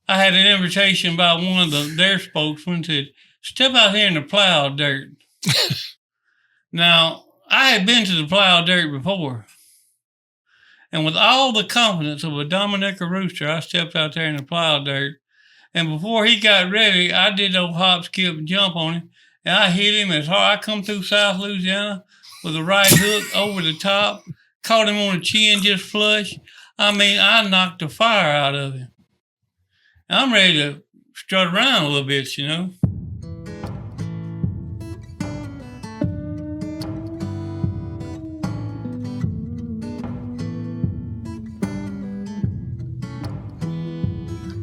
I had an invitation by one of their spokesmen said, step out here in the plowed dirt. Now, I had been to the plowed dirt before. And with all the confidence of a Dominica rooster, I stepped out there in the plowed dirt. And before he got ready, I did the hop, skip, and jump on him. And I hit him as hard. I come through South Louisiana with a right hook over the top, caught him on the chin just flush. I mean, I knocked the fire out of him. I'm ready to strut around a little bit, you know.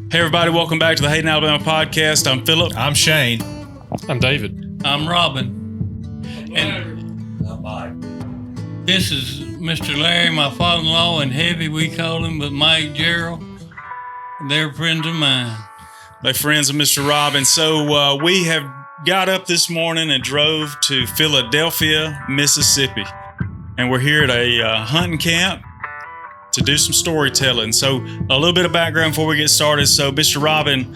Hey, everybody, welcome back to the Hayden, Alabama podcast. I'm Philip. I'm Shane. I'm David. I'm Robin. And I'm Mike. this is Mr. Larry, my father-in-law, and Heavy, we call him, but Mike, Gerald. They're friends of mine. They're friends of Mr. Robin. So we have got up this morning and drove to Philadelphia, Mississippi. And we're here at a hunting camp to do some storytelling. So a little bit of background before we get started. So Mr. Robin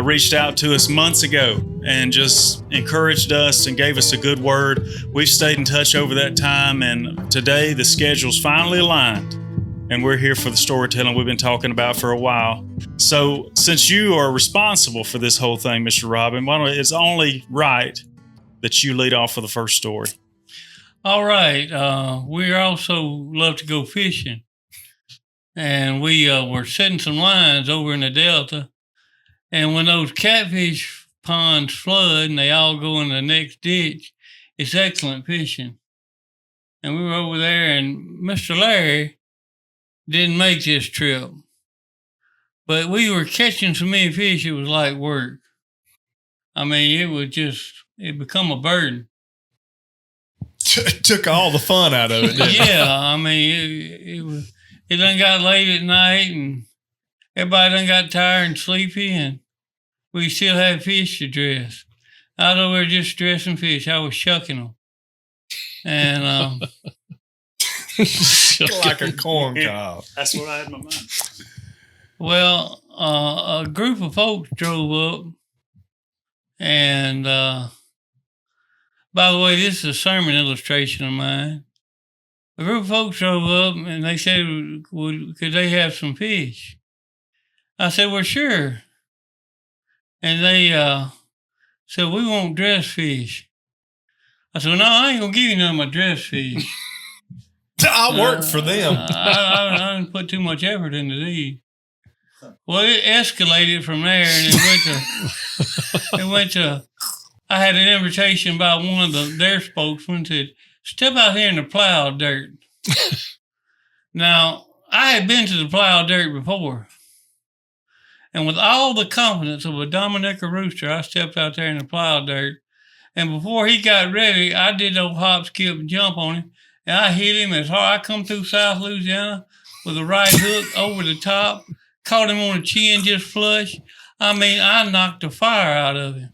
reached out to us months ago and just encouraged us and gave us a good word. We've stayed in touch over that time, and today the schedule's finally aligned, and we're here for the storytelling we've been talking about for a while. So since you are responsible for this whole thing, Mr. Robin, it's only right that you lead off with the first story. All right. We also love to go fishing. And we were setting some lines over in the Delta. And when those catfish ponds flood and they all go in the next ditch, it's excellent fishing. And we were over there, and Mr. Larry didn't make this trip. But we were catching so many fish, it was like work. I mean, it become a burden. Took all the fun out of it, didn't it? Yeah, I mean, it done got late at night, and everybody done got tired and sleepy, and we still had fish to dress. I was over there just dressing fish. I was shucking them. And like a corn cob. That's what I had in my mind. well, a group of folks drove up, and by the way, this is a sermon illustration of mine. A group of folks drove up, and they said, could they have some fish? I said, well, sure. And they said, we want dress fish. I said, well, no, I ain't going to give you none of my dress fish. I worked for them. I didn't put too much effort into these. Well, it escalated from there, and it went to, I had an invitation by one of their spokesmen said, step out here in the plowed dirt. Now, I had been to the plowed dirt before. And with all the confidence of a Dominica rooster, I stepped out there in the plowed dirt. And before he got ready, I did the hop, skip, and jump on him. And I hit him as hard. I come through South Louisiana with a right hook over the top, caught him on the chin just flush. I mean, I knocked the fire out of him.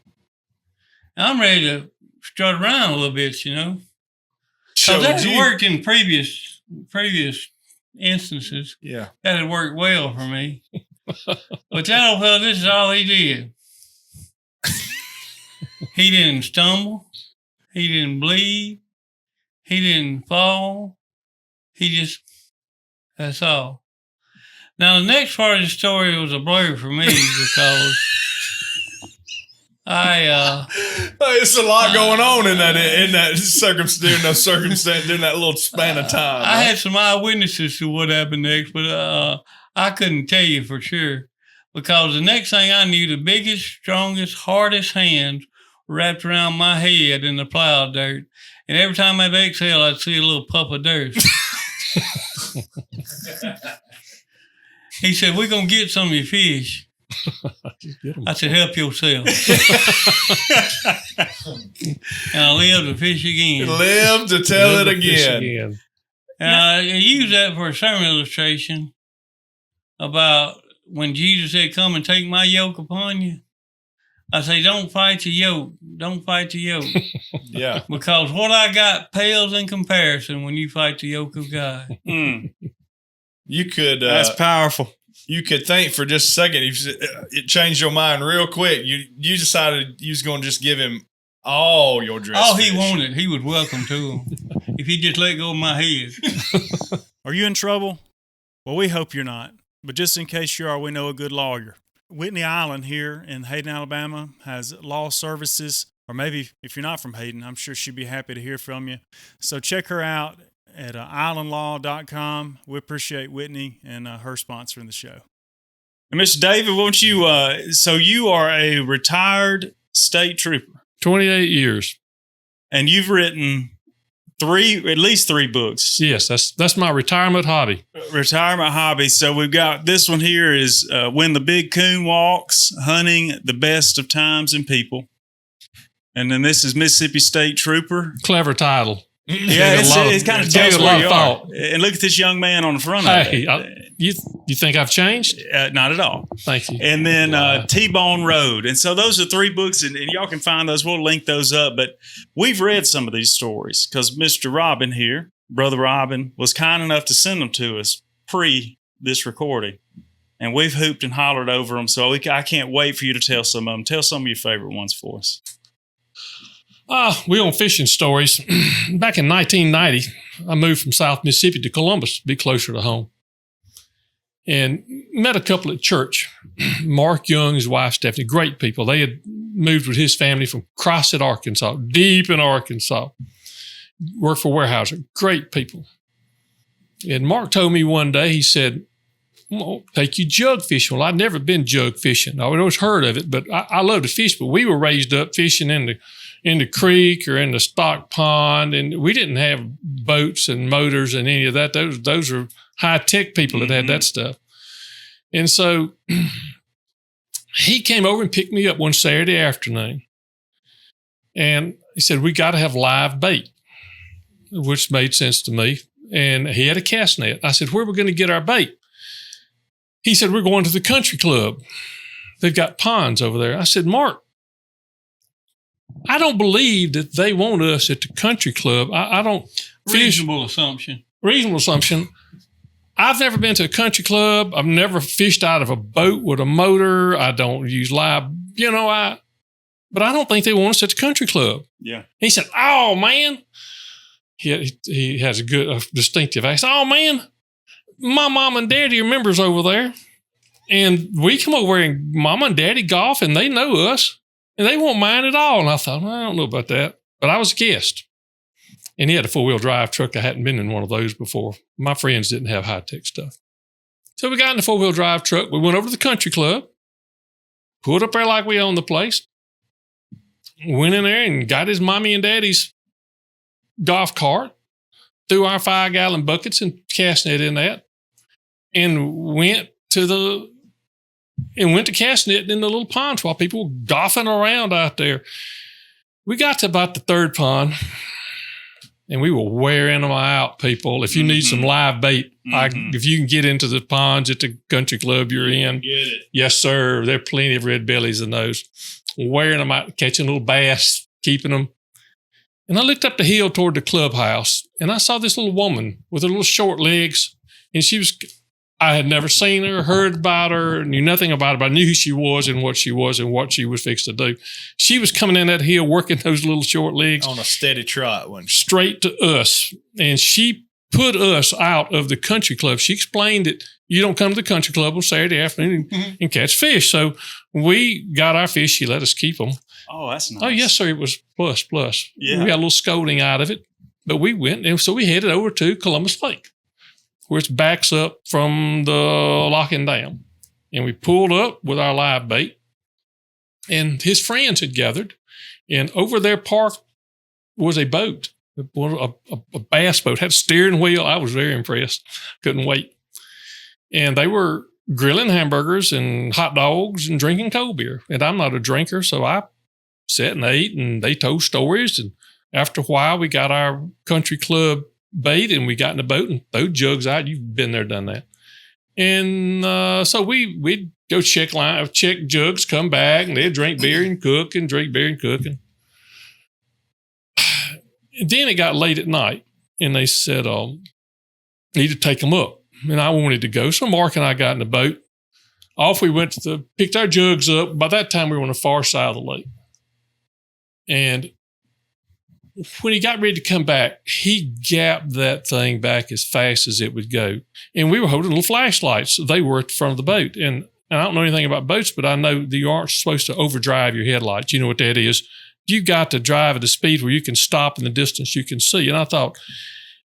And I'm ready to strut around a little bit, you know. So that had worked in previous instances. Yeah. That had worked well for me. But that old fella, this is all he did. He didn't stumble. He didn't bleed. He didn't fall. That's all. Now, the next part of the story was a blur for me because it's a lot going on in that circumstance during that little span of time. I had some eyewitnesses to what happened next, but I couldn't tell you for sure because the next thing I knew, the biggest, strongest, hardest hands wrapped around my head in the plowed dirt, and every time I'd exhale, I'd see a little puff of dirt. He said, "We're gonna get some of your fish." I said, help yourself. And I lived to fish again. Live to tell it again. And I use that for a sermon illustration about when Jesus said, come and take my yoke upon you. I say, don't fight the yoke. Don't fight the yoke. Yeah. Because what I got pales in comparison when you fight the yoke of God. You could... That's powerful. you could think for just a second, it changed your mind real quick. You decided you was going to just give him all your dress. All fish. he wanted, he was welcome to him. If he just let go of my head. Are you in trouble? Well, we hope you're not. But just in case you are, we know a good lawyer. Whitney Island here in Hayden, Alabama has law services, or maybe if you're not from Hayden, I'm sure she'd be happy to hear from you. So check her out at islandlaw.com. We appreciate Whitney and her sponsoring the show. And Mr. David, won't you, so you are a retired state trooper. 28 years. And you've written at least three books. Yes, that's my retirement hobby. Retirement hobby. So we've got this one here is When the Big Coon Walks, Hunting the Best of Times and People. And then this is Mississippi State Trooper. Clever title. Yeah, it's kind of tells a where lot you of are. thought. And look at this young man on the front of it. You think I've changed? Not at all. Thank you. And then T-Bone Road. And so those are three books, and y'all can find those. We'll link those up. But we've read some of these stories because Mr. Robin here, Brother Robin, was kind enough to send them to us pre this recording. And we've hooped and hollered over them. So I can't wait for you to tell some of them. Tell some of your favorite ones for us. We're on fishing stories. Back in 1990, I moved from South Mississippi to Columbus to be closer to home. And met a couple at church. Mark Young, his wife Stephanie, great people. They had moved with his family from Crossett, Arkansas, deep in Arkansas. Worked for Weyerhaeuser, great people. And Mark told me one day, he said, "Well, take you jug fishing." Well, I'd never been jug fishing. I always heard of it, but I love to fish. But we were raised up fishing in the creek or in the stock pond, and we didn't have boats and motors and any of that. Those are high-tech people that had that stuff. And so he came over and picked me up one Saturday afternoon, and he said, "We got to have live bait," which made sense to me. And he had a cast net. I said, "Where are we going to get our bait?" He said, "We're going to the country club. They've got ponds over there." I said, "Mark, I don't believe that they want us at the country club. I don't." Reasonable assumption. I've never been to a country club. I've never fished out of a boat with a motor. I don't use live, but I don't think they want us at the country club. Yeah. He said, "Oh, man." He has a distinctive accent. "Oh, man, my mom and daddy are members over there. And we come over and mama and daddy golf and they know us and they won't mind at all." And I thought, "I don't know about that." But I was a guest. And he had a four-wheel drive truck. I hadn't been in one of those before. My friends didn't have high-tech stuff. So we got in the four-wheel drive truck. We went over to the country club, pulled up there like we owned the place, went in there and got his mommy and daddy's golf cart, threw our 5-gallon buckets and cast net in that, and went to cast net in the little ponds while people were golfing around out there. We got to about the third pond, and we were wearing them out, people. If you need some live bait, if you can get into the ponds at the country club you're in, Get it. yes, sir. There are plenty of red bellies in those. Wearing them out, catching little bass, keeping them. And I looked up the hill toward the clubhouse, and I saw this little woman with her little short legs, and I had never seen her, heard about her, knew nothing about her, but I knew who she was and what she was fixed to do. She was coming in that hill working those little short legs. On a steady trot. Straight to us. And she put us out of the country club. She explained that you don't come to the country club on Saturday afternoon and catch fish. So we got our fish. She let us keep them. Oh, that's nice. Oh, yes, sir. It was plus. Yeah. We got a little scolding out of it. But we went, and so we headed over to Columbus Lake, where it backs up from the locking dam. And we pulled up with our live bait, and his friends had gathered, and over their park was a boat, a bass boat, had a steering wheel. I was very impressed. Couldn't wait. And they were grilling hamburgers and hot dogs and drinking cold beer. And I'm not a drinker, so I sat and ate, and they told stories. And after a while, we got our country club bait, and we got in the boat and threw jugs out. You've been there, done that. And so we'd go check jugs, come back, and they'd drink beer and cook and drink beer and cook. And then it got late at night, and they said, need to take them up. And I wanted to go. So Mark and I got in the boat, Off we went picked our jugs up. By that time, we were on the far side of the lake. And when he got ready to come back, he gapped that thing back as fast as it would go. And we were holding little flashlights. They were at the front of the boat. And I don't know anything about boats, but I know that you aren't supposed to overdrive your headlights. You know what that is. You got to drive at a speed where you can stop in the distance you can see. And I thought,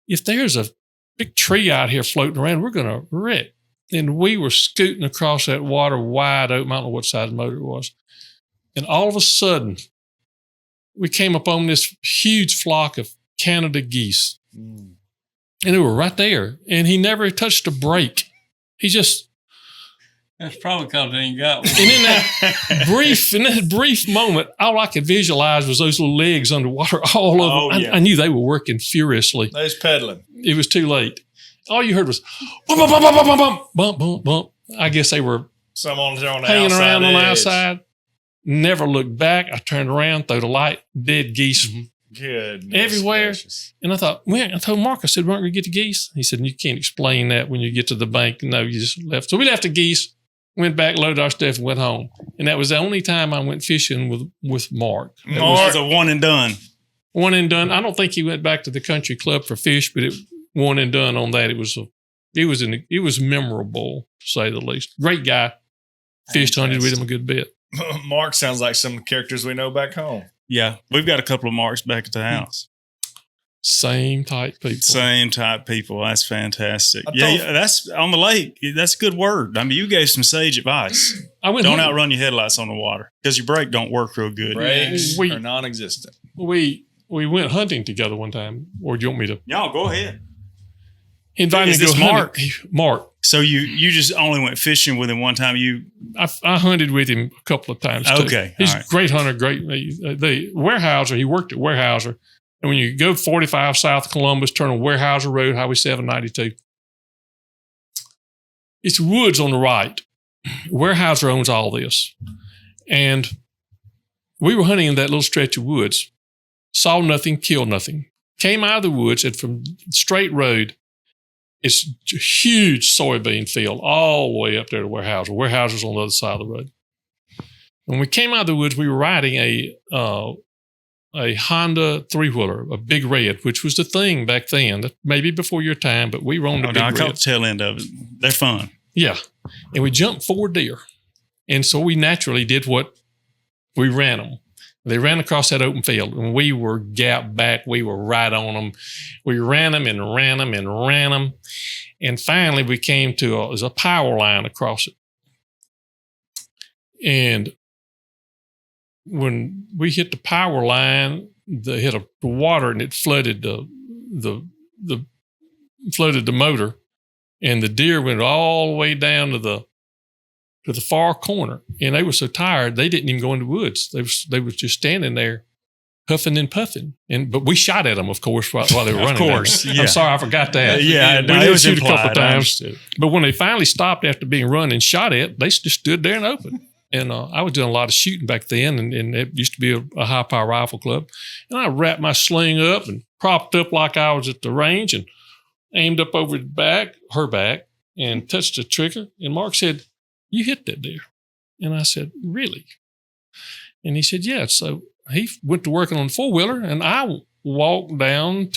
if there's a big tree out here floating around, we're going to wreck. And we were scooting across that water wide open. I don't know what side of the motor it was. And all of a sudden, we came upon this huge flock of Canada geese. And they were right there. And he never touched a brake. He just... That's probably because they ain't got one. And in that brief moment, all I could visualize was those little legs underwater all over. I knew they were working furiously. They was pedaling. It was too late. All you heard was bump, bump, bump, bump, bump, bump, bump, bump, bump. I guess they were hanging around on the outside. Never looked back. I turned around, threw the light, dead geese everywhere. Gracious. And I thought, I told Mark, I said, we're not going to get the geese. He said, you can't explain that when you get to the bank. No, you just left. So we left the geese, went back, loaded our stuff, and went home. And that was the only time I went fishing with Mark. It was a one and done. One and done. I don't think he went back to the country club for fish, but it one and done on that. It was memorable, to say the least. Great guy. Fished, hunted with him a good bit. Mark sounds like some characters we know back home. Yeah, we've got a couple of Marks back at the house. Same type people. Same type people. That's fantastic. Yeah, that's on the lake. That's a good word. I mean, you gave some sage advice. Don't outrun your headlights on the water because your brake don't work real good. Brakes are non-existent. We went hunting together one time. Or do you want me to? Y'all go ahead. Invited me to go Mark? Mark. So you just only went fishing with him one time? I hunted with him a couple of times too. Okay. He's a great hunter, the Warehouser, he worked at Warehouser. And when you go 45 south of Columbus, turn on Warehouser Road, Highway 792. It's woods on the right. Warehouser owns all this. And we were hunting in that little stretch of woods. Saw nothing, killed nothing. Came out of the woods and from straight road, it's a huge soybean field all the way up there to Warehouser. Warehouser's on the other side of the road. When we came out of the woods, we were riding a Honda three-wheeler, a Big Red, which was the thing back then. Maybe before your time, but we were on the Big Red. I caught the tail end of it. They're fun. Yeah. And we jumped 4 deer. And so we naturally did we ran them. They ran across that open field, and we were gapped back. We were right on them. We ran them and ran them and ran them. And finally, we came to there's a power line across it. And when we hit the power line, they hit the water, and it flooded flooded the motor, and the deer went all the way down to the far corner. And they were so tired they didn't even go in the woods. They was just standing there, huffing and puffing. But we shot at them, of course, while they were running. Of course, yeah. I'm sorry, I forgot that. We did shoot a couple of times. Understood. But when they finally stopped after being run and shot at, they just stood there and opened. And I was doing a lot of shooting back then, and it used to be a high-power rifle club. And I wrapped my sling up and propped up like I was at the range and aimed up over her back, and touched the trigger. And Mark said, "You hit that deer." And I said, "Really?" And he said, "Yeah." So he went to working on the four-wheeler, and I walked down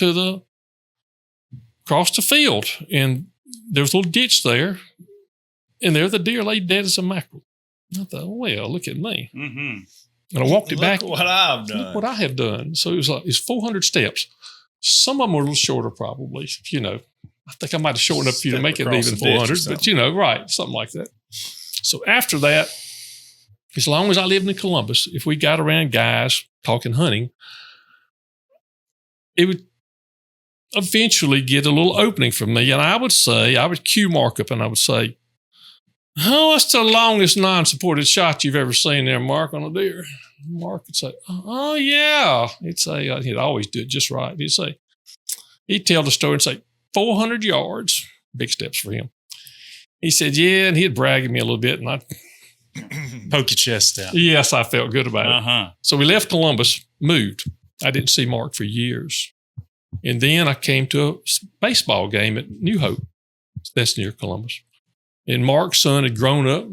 across the field. And there was a little ditch there, and there the deer lay dead as a mackerel. I thought, well, look at me. Mm-hmm. And I walked it back. Look what I've done. Look what I have done. So it's 400 steps. Some of them were a little shorter, probably. I think I might have shortened up a few to make it even 400, but right, something like that. So after that, as long as I lived in Columbus, if we got around guys talking hunting, it would eventually get a little opening from me. And I would cue Mark up and I would say, "Oh, what's the longest non-supported shot you've ever seen there, Mark, on a deer?" Mark would say, "Oh, yeah." He'd say, he'd always do it just right. He'd tell the story and say, 400 yards, big steps for him. He said, "Yeah," and he'd brag at me a little bit, and I'd poke your chest out. Yes, I felt good about it. So we left Columbus, moved. I didn't see Mark for years. And then I came to a baseball game at New Hope. That's near Columbus. And Mark's son had grown up.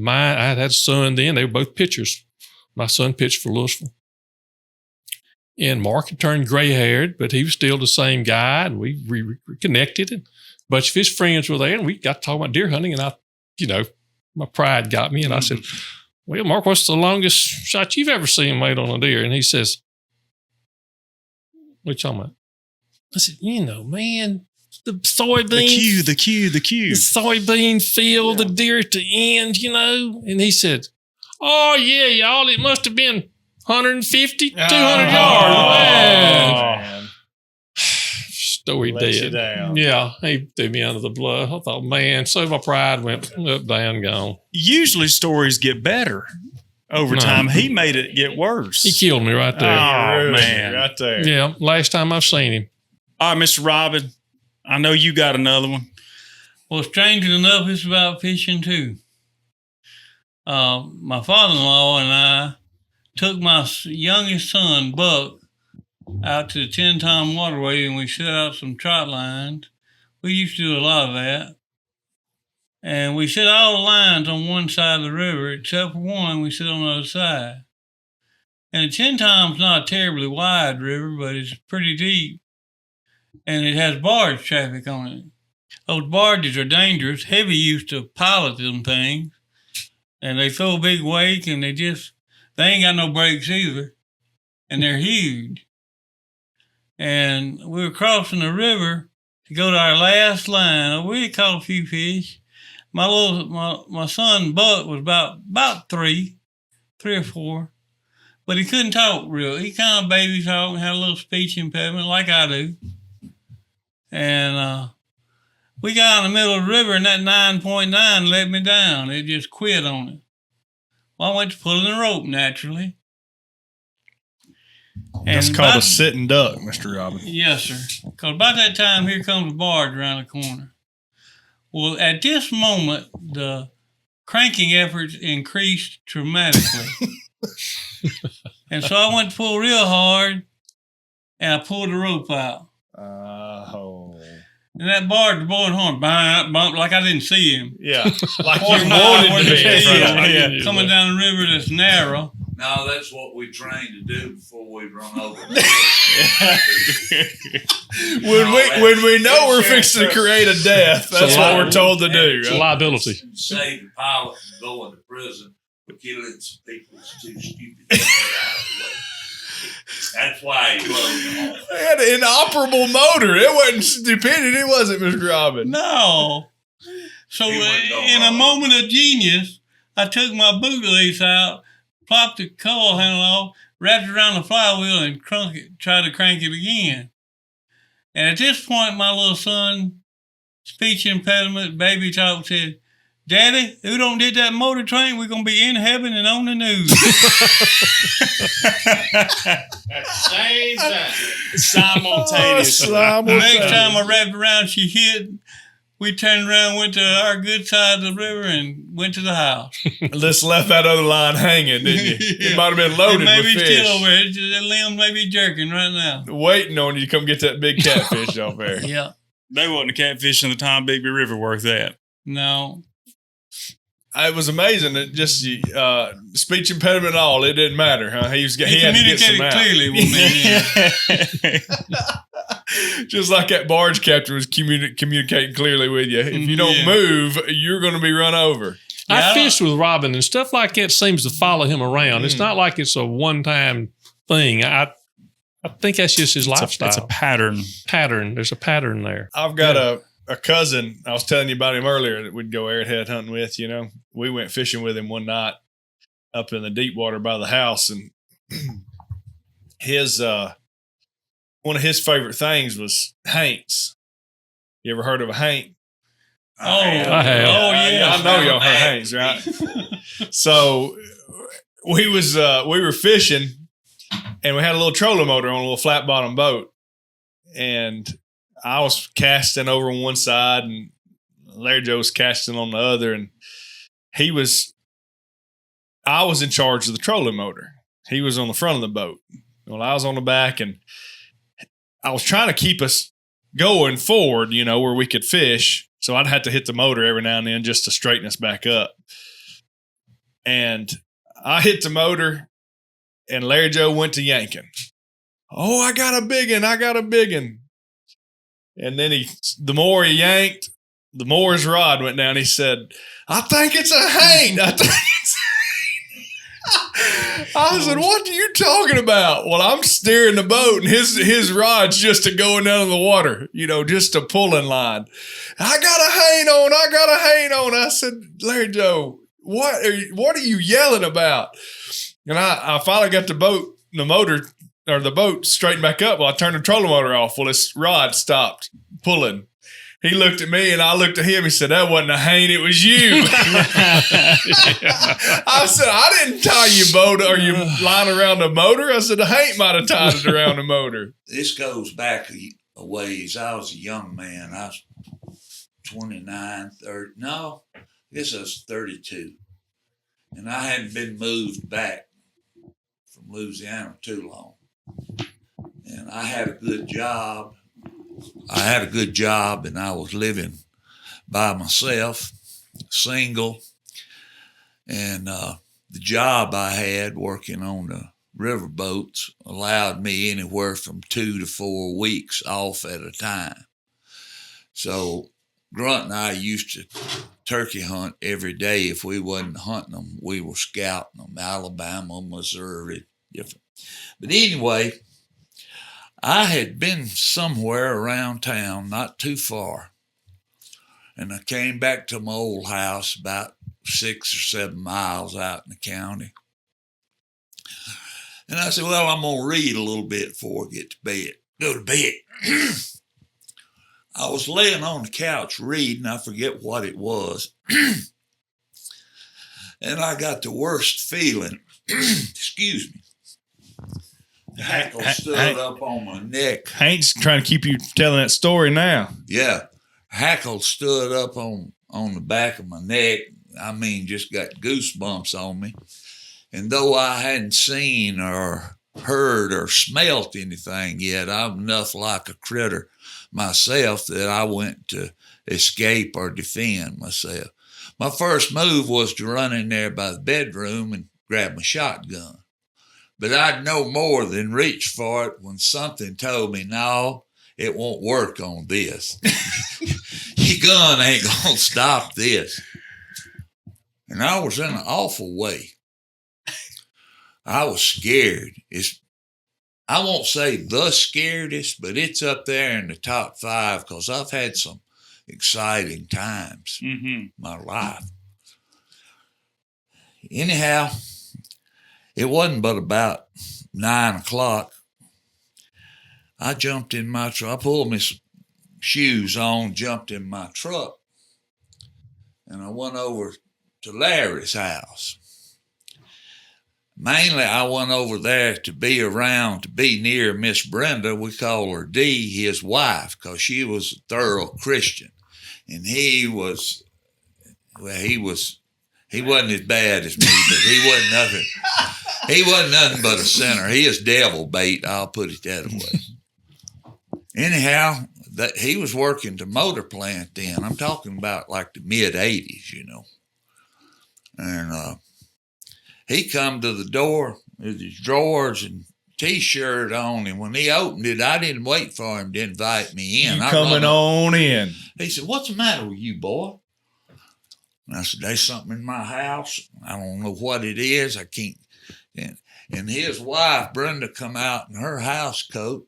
I had a son then. They were both pitchers. My son pitched for Louisville. And Mark had turned gray-haired, but he was still the same guy, and we reconnected. And a bunch of his friends were there, and we got to talk about deer hunting, and my pride got me, and I said, well, Mark, what's the longest shot you've ever seen made on a deer? And he says, what you talking about? I said, man, the soybean. The cue. The soybean field, the deer at the end, And he said, oh, yeah, y'all, it must have been 150, 200 yards. Man. Story Let you dead. down. Yeah, he threw me under the bluff. I thought, man, so my pride went up, down, gone. Usually stories get better over time. He made it get worse. He killed me right there. Oh, man. Right there. Yeah, last time I've seen him. All right, Mr. Robin, I know you got another one. Well, strangely enough, it's about fishing too. My father-in-law and I took my youngest son, Buck, out to the 10-time waterway, and we set out some trout lines. We used to do a lot of that. And we set all the lines on one side of the river, except for one, we sit on the other side. And the 10-time's not a terribly wide river, but it's pretty deep. And it has barge traffic on it. Those barges are dangerous. Heavy used to pilot them things. And they throw a big wake, and they ain't got no brakes either. And they're huge. And we were crossing the river to go to our last line. We had caught a few fish. My son Buck was about three or four, but he couldn't talk real. He kind of baby talked and had a little speech impediment like I do. And we got in the middle of the river, and that 9.9 let me down. It just quit on it. Well, I went to pulling the rope naturally. That's called a sitting duck, Mr. Robin. Yes, sir. Because about that time, here comes a barge around the corner. Well, at this moment, the cranking efforts increased dramatically. And so I went to pull real hard, and I pulled the rope out. And that barge was blowing horn, bump, like I didn't see him. Yeah, like you wanted to be. Coming down the river that's narrow. No, that's what we trained to do before we run over. when we know we're fixing to create a death, that's what we're told to do. It's a liability. Save the pilot from going to prison for killing some people that's too stupid to get out of the way. That's why he blowed off. They had an inoperable motor. It wasn't stupidity, was it, Mr. Robin? No. So in a moment of genius, I took my boot lace out, plopped the coil handle off, wrapped it around the flywheel, and tried to crank it again. And at this point, my little son, speech impediment, baby talk, said, Daddy, who done did that motor train? We're going to be in heaven and on the news. At the same time. Simultaneously. The next time I wrapped around, she hit. We turned around, went to our good side of the river, and went to the house. Just left that other line hanging, didn't you? Yeah. It might have been loaded with fish. Maybe still over there. The limb may be jerking right now. Waiting on you to come get that big catfish off there. Yeah. They wasn't a catfish in the Tom Bigby River worth that. No. It was amazing that just speech impediment and all, it didn't matter, huh? He had to get some out. Clearly with me. Just like that barge captain was communicating clearly with you. If you don't move, you're going to be run over. I fished with Robin, and stuff like that seems to follow him around. It's not like it's a one-time thing. I think that's just his lifestyle. It's a pattern. There's a pattern there. I've got a cousin, I was telling you about him earlier, that we'd go airhead hunting with, We went fishing with him one night up in the deep water by the house, and his one of his favorite things was haints. You ever heard of a haint? I have. Oh, yeah. I know y'all heard haints, right? So we were fishing, and we had a little trolling motor on a little flat bottom boat, and I was casting over on one side, and Larry Joe was casting on the other, and I was in charge of the trolling motor. He was on the front of the boat. Well, I was on the back, and I was trying to keep us going forward, where we could fish. So I'd have to hit the motor every now and then just to straighten us back up. And I hit the motor, and Larry Joe went to yanking. Oh, I got a big one. I got a big one. And then the more he yanked, the more his rod went down. He said, I think it's a haint. I think it's I said, what are you talking about? Well, I'm steering the boat, and his rod's just a going down in the water, just a pulling line. I got a haint on. I got a haint on. I said, Larry Joe, what are you yelling about? And I finally got the boat straightened back up. Well, I turned the trolling motor off. Well, his rod stopped pulling. He looked at me, and I looked at him. He said, that wasn't a haint, it was you. I said, I didn't tie your boat or your line around the motor. I said, the haint might have tied it around the motor. This goes back a ways. I was a young man. I was 29, 30. No, I guess I was 32. And I hadn't been moved back from Louisiana too long. And I had a good job. And I was living by myself, single. And the job I had working on the river boats allowed me anywhere from 2 to 4 weeks off at a time. So Grunt and I used to turkey hunt every day. If we wasn't hunting them, we were scouting them. Alabama, Missouri, different. But anyway, I had been somewhere around town, not too far. And I came back to my old house about 6 or 7 miles out in the county. And I said, well, I'm going to read a little bit before I go to bed. I was laying on the couch reading. I forget what it was. And I got the worst feeling. Excuse me. The hackle stood up on my neck. Hank's trying to keep you telling that story now. Yeah. Hackle stood up on the back of my neck. I mean, just got goosebumps on me. And though I hadn't seen or heard or smelt anything yet, I'm enough like a critter myself that I went to escape or defend myself. My first move was to run in there by the bedroom and grab my shotgun. But I'd no more than reach for it when something told me, no, it won't work on this. Your gun ain't going to stop this. And I was in an awful way. I was scared. I won't say the scaredest, but it's up there in the top 5 because I've had some exciting times in my life. Anyhow, it wasn't but about 9 o'clock. I jumped in my truck. I pulled my shoes on, jumped in my truck, and I went over to Larry's house. Mainly, I went over there to be near Miss Brenda. We call her Dee, his wife, because she was a thorough Christian. And he wasn't as bad as me, but he wasn't nothing. He wasn't nothing but a sinner. He is devil bait, I'll put it that way. Anyhow, he was working the motor plant then. I'm talking about like the mid-'80s, And he come to the door with his drawers and T-shirt on, and when he opened it, I didn't wait for him to invite me in. You coming on in. He said, what's the matter with you, boy? And I said, there's something in my house. I don't know what it is. I can't. And his wife, Brenda, come out in her house coat,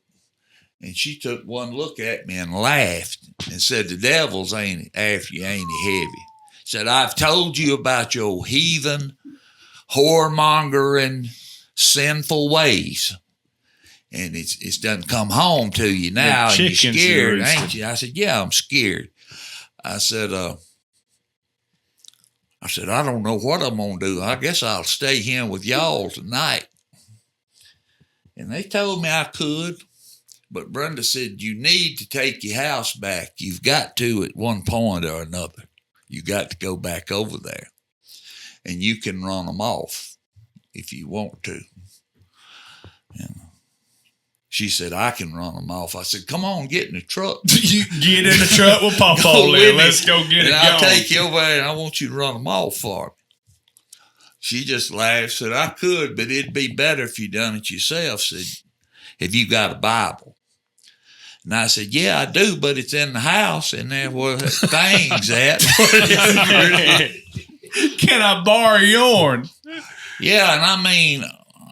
and she took one look at me and laughed and said, the devil's ain't after you, ain't he heavy? Said, I've told you about your heathen, whoremongering, sinful ways. And it's done come home to you now, and you're scared, ain't you? I said, yeah, I'm scared. I said, I don't know what I'm going to do. I guess I'll stay here with y'all tonight. And they told me I could, but Brenda said, you need to take your house back. You've got to at one point or another. You got to go back over there. And you can run them off if you want to. She said, I can run them off. I said, come on, get in the truck. You get in the truck with Papa. Let's go get it I'll going. take you over there and I want you to run them off for me. She just laughed, said, I could, but it'd be better if you done it yourself. Said, have you got a Bible? And I said, yeah, I do, but it's in the house and there were things at. Can I borrow yours? Yeah, and I mean,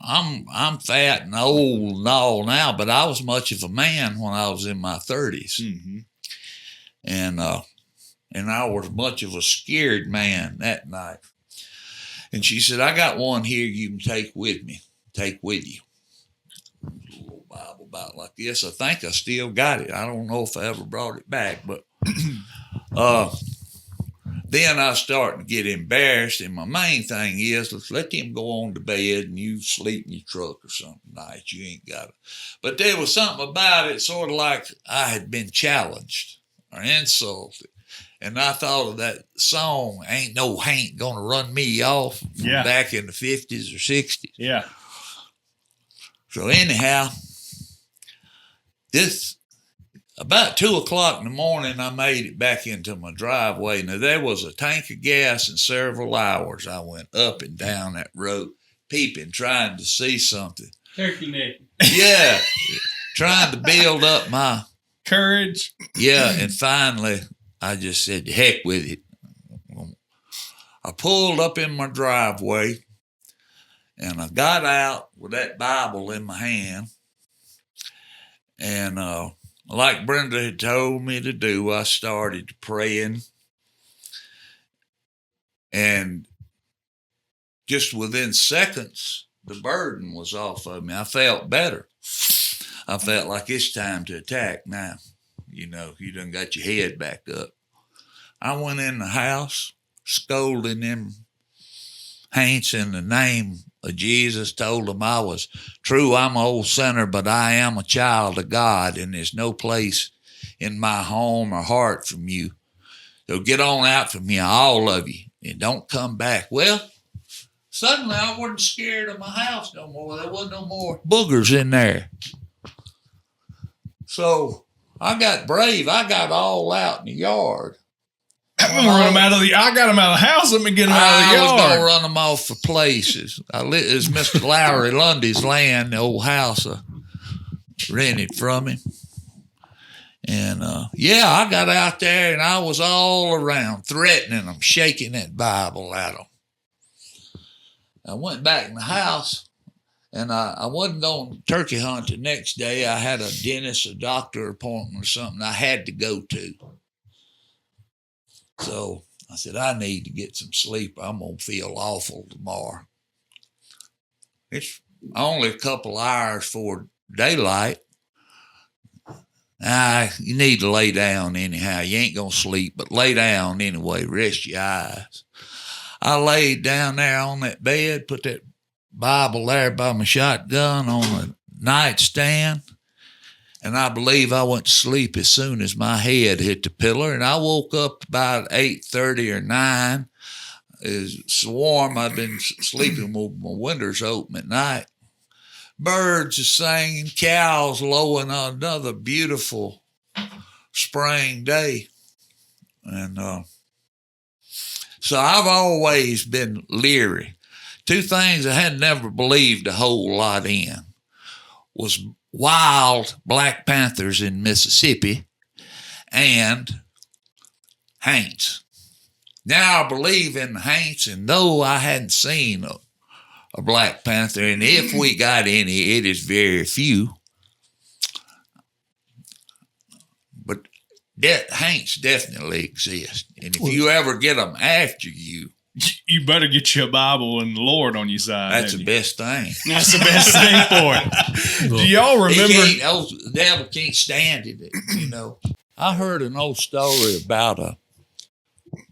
I'm fat and old and all now, but I was much of a man when I was in my 30s. Mm-hmm. And I was much of a scared man that night. And she said, I got one here you can take with you. A little Bible about like this. I think I still got it. I don't know if I ever brought it back, but then I started to get embarrassed. And my main thing is, let's let them go on to bed and you sleep in your truck or something night. You ain't got it. But there was something about it, sort of like I had been challenged or insulted. And I thought of that song, Ain't No Haint Gonna Run Me Off, back in the 50s or 60s. Yeah. So anyhow, about 2 o'clock in the morning, I made it back into my driveway. Now, there was a tank of gas in several hours. I went up and down that road, peeping, trying to see something. Turkey neck. Yeah, trying to build up my courage. Yeah, and finally, I just said, heck with it. I pulled up in my driveway, and I got out with that Bible in my hand. And like Brenda had told me to do, I started praying. And just within seconds, the burden was off of me. I felt better. I felt like it's time to attack now. You know, you done got your head back up. I went in the house, scolding them haints in the name of Jesus, told them I was true, I'm an old sinner, but I am a child of God, and there's no place in my home or heart from you. So get on out from here, all of you, and don't come back. Well, suddenly I wasn't scared of my house no more. There wasn't no more boogers in there. So I got brave. I got all out in the yard. I'm gonna run them out of the. I got them out of the house. Let me get them out of the yard. I was gonna run them off for places. It's Mr. Lowry Lundy's land, the old house I rented from him. And I got out there and I was all around threatening them, shaking that Bible at them. I went back in the house. And I wasn't going turkey hunt the next day. I had a dentist, a doctor appointment or something I had to go to. So I said, I need to get some sleep. I'm going to feel awful tomorrow. It's only a couple hours before daylight. You need to lay down anyhow. You ain't going to sleep, but lay down anyway. Rest your eyes. I laid down there on that bed, put that Bible there by my shotgun on a nightstand, and I believe I went to sleep as soon as my head hit the pillow, and I woke up about 8:30 or 9. It's warm. I've been sleeping with my windows open at night. Birds are singing, cows lowing on another beautiful spring day. And so I've always been leery. Two things I had never believed a whole lot in was wild black panthers in Mississippi and haints. Now I believe in the haints, and though I hadn't seen a black panther, and if we got any, it is very few. But haints definitely exist. And if you ever get them after you, you better get your Bible and the Lord on your side. That's the best thing. That's the best thing for it. Do y'all remember? The devil can't stand it, you know. I heard an old story about a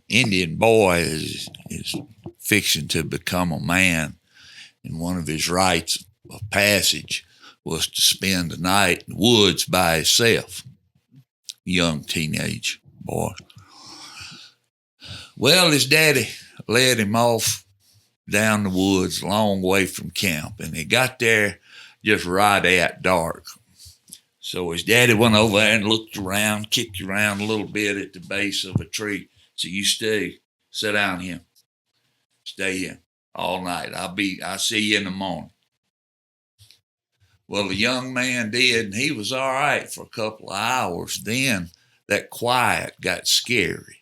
Indian boy is fixing to become a man, and one of his rites of passage was to spend the night in the woods by himself. Young teenage boy. Well, his daddy led him off down the woods a long way from camp, and he got there just right at dark. So his daddy went over there and looked around, kicked around a little bit at the base of a tree. So you sit down here, stay here all night. I'll see you in the morning. Well, the young man did, and he was all right for a couple of hours. Then that quiet got scary.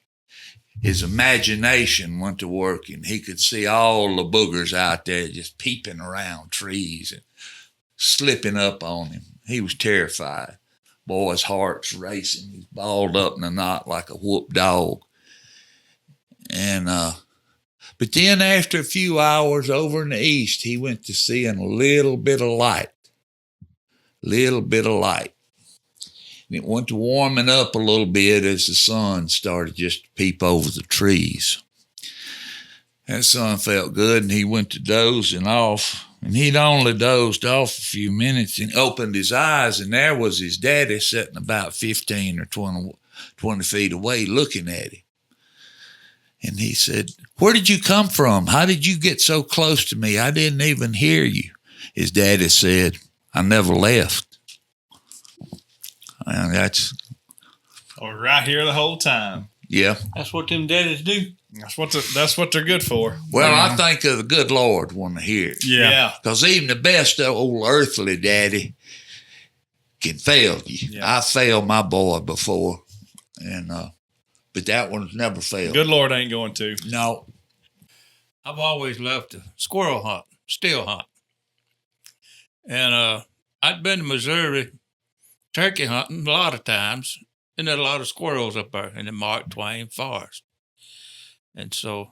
His imagination went to work, and he could see all the boogers out there just peeping around trees and slipping up on him. He was terrified. Boy, his heart's racing. He's balled up in a knot like a whooped dog. And but then after a few hours over in the east, he went to seeing a little bit of light. Little bit of light. And it went to warming up a little bit as the sun started just to peep over the trees. That sun felt good, and he went to dozing off. And he'd only dozed off a few minutes and opened his eyes, and there was his daddy sitting about 15 or 20 feet away looking at him. And he said, "Where did you come from? How did you get so close to me? I didn't even hear you." His daddy said, "I never left." And that's... I was right here the whole time. Yeah. That's what them daddies do. That's what they're good for. Well, I think of the good Lord when I hear it. Yeah. Because even the best old earthly daddy can fail you. Yeah. I failed my boy before, and but that one's never failed. Good Lord ain't going to. No. I've always loved to squirrel hunt, still hunt. And I'd been to Missouri turkey hunting a lot of times, and there's a lot of squirrels up there in the Mark Twain forest. And so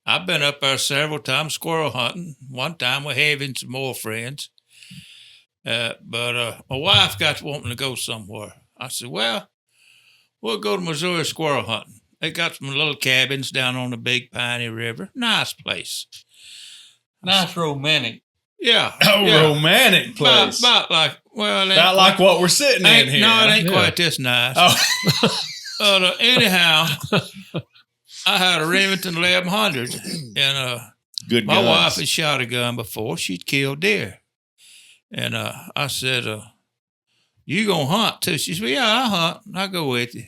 I've been up there several times squirrel hunting. One time we're having some more friends. But my wife got wanting to go somewhere. I said, well, we'll go to Missouri squirrel hunting. They got some little cabins down on the Big Piney River. Nice place. Nice romantic. Yeah. Oh, yeah. romantic place. About like, well, Not like what we're sitting in here. No, it ain't Yeah. quite this nice. Oh. Anyhow, I had a Remington 1100, and Good my guns. wife had shot a gun before. She'd killed deer. And I said, you gonna hunt too? She said, yeah, I hunt. I'll go with you.